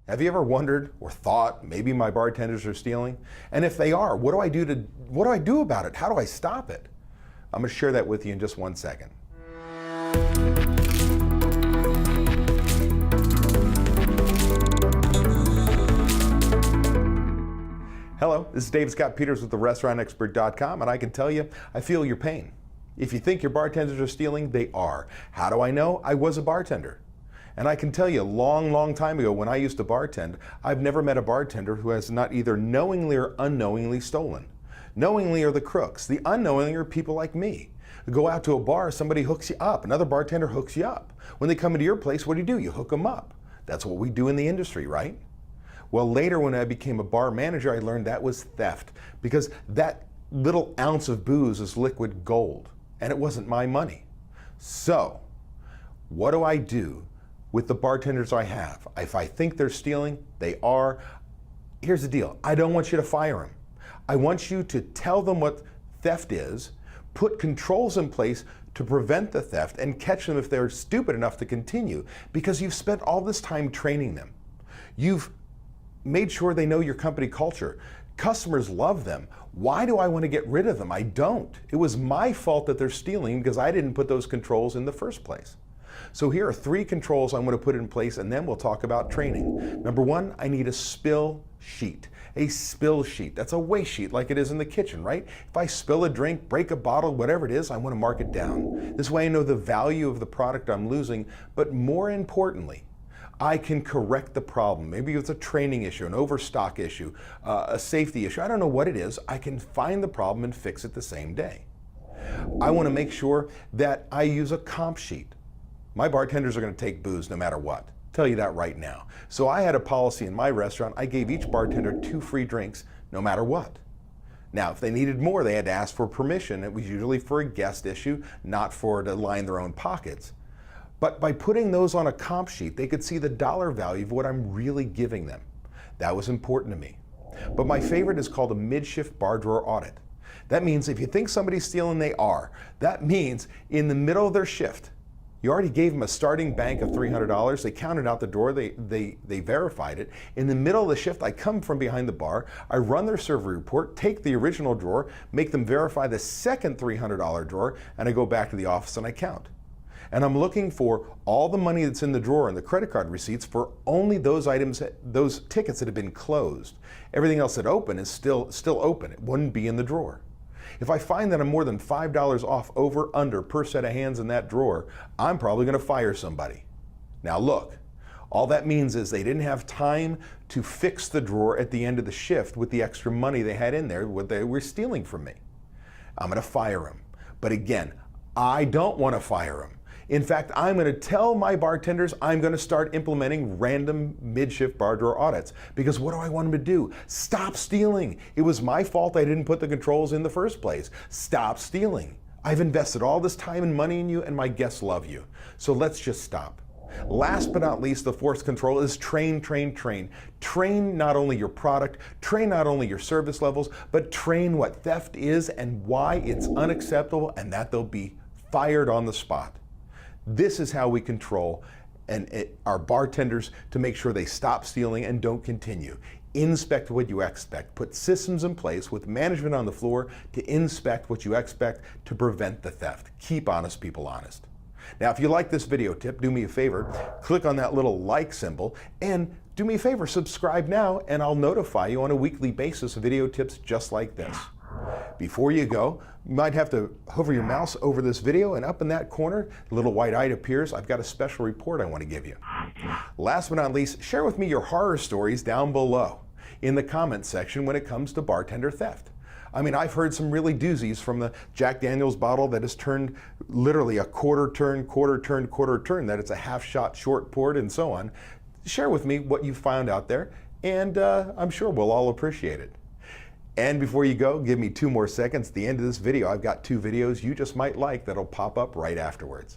Have you ever wondered or thought maybe my bartenders are stealing? And if they are, what do I do about it? How do I stop it? I'm going to share that with you in just 1 second. Hello, this is David Scott Peters with the restaurantexpert.com, and I can tell you, I feel your pain. If you think your bartenders are stealing, they are. How do I know? I was a bartender. And I can tell you, a long time ago when I used to bartend, I've never met a bartender who has not either knowingly or unknowingly stolen. Knowingly are the crooks. The unknowingly are people like me. You go out to a bar, somebody hooks you up. Another bartender hooks you up. When they come into your place, what do? You hook them up. That's what we do in the industry, right? Well, later when I became a bar manager, I learned that was theft, because that little ounce of booze is liquid gold, and it wasn't my money. So, what do I do with the bartenders I have? If I think they're stealing, they are. Here's the deal. I don't want you to fire them. I want you to tell them what theft is, put controls in place to prevent the theft, and catch them if they're stupid enough to continue, because you've spent all this time training them. You've made sure they know your company culture. Customers love them. Why do I want to get rid of them? I don't. It was my fault that they're stealing because I didn't put those controls in the first place. So here are 3 controls I'm going to put in place, and then we'll talk about training. Number 1, I need a spill sheet. A spill sheet. That's a waste sheet like it is in the kitchen, right? If I spill a drink, break a bottle, whatever it is, I want to mark it down. This way I know the value of the product I'm losing, but more importantly, I can correct the problem. Maybe it's a training issue, an overstock issue, a safety issue. I don't know what it is. I can find the problem and fix it the same day. I want to make sure that I use a comp sheet. My bartenders are going to take booze no matter what. I'll tell you that right now. So I had a policy in my restaurant. I gave each bartender 2 free drinks no matter what. Now, if they needed more, they had to ask for permission. It was usually for a guest issue, not to line their own pockets. But by putting those on a comp sheet, they could see the dollar value of what I'm really giving them. That was important to me. But my favorite is called a mid-shift bar drawer audit. That means if you think somebody's stealing, they are. That means in the middle of their shift, you already gave them a starting bank of $300. They counted out the drawer. They verified it. In the middle of the shift, I come from behind the bar. I run their server report, take the original drawer, make them verify the second $300 drawer, and I go back to the office and I count. And I'm looking for all the money that's in the drawer and the credit card receipts for only those items, those tickets that have been closed. Everything else that open is still open. It wouldn't be in the drawer. If I find that I'm more than $5 off over under per set of hands in that drawer, I'm probably going to fire somebody. Now look, all that means is they didn't have time to fix the drawer at the end of the shift with the extra money they had in there, what they were stealing from me. I'm going to fire them. But again, I don't want to fire them. In fact, I'm going to tell my bartenders I'm going to start implementing random mid-shift bar drawer audits. Because what do I want them to do? Stop stealing. It was my fault I didn't put the controls in the first place. Stop stealing. I've invested all this time and money in you, and my guests love you. So let's just stop. Last but not least, the 4th control is train, train, train. Train not only your product, train not only your service levels, but train what theft is and why it's unacceptable, and that they'll be fired on the spot. This is how we control our bartenders to make sure they stop stealing and don't continue. Inspect what you expect. Put systems in place with management on the floor to inspect what you expect to prevent the theft. Keep honest people honest. Now, if you like this video tip, do me a favor, click on that little like symbol, and do me a favor, subscribe now, and I'll notify you on a weekly basis of video tips just like this. Before you go, you might have to hover your mouse over this video, and up in that corner, the little white eye appears. I've got a special report I want to give you. Last but not least, share with me your horror stories down below in the comments section when it comes to bartender theft. I mean, I've heard some really doozies, from the Jack Daniels bottle that has turned literally a quarter turn, that it's a half shot short poured, and so on. Share with me what you found out there, and I'm sure we'll all appreciate it. And before you go, give me 2 more seconds. At the end of this video, I've got 2 videos you just might like that'll pop up right afterwards.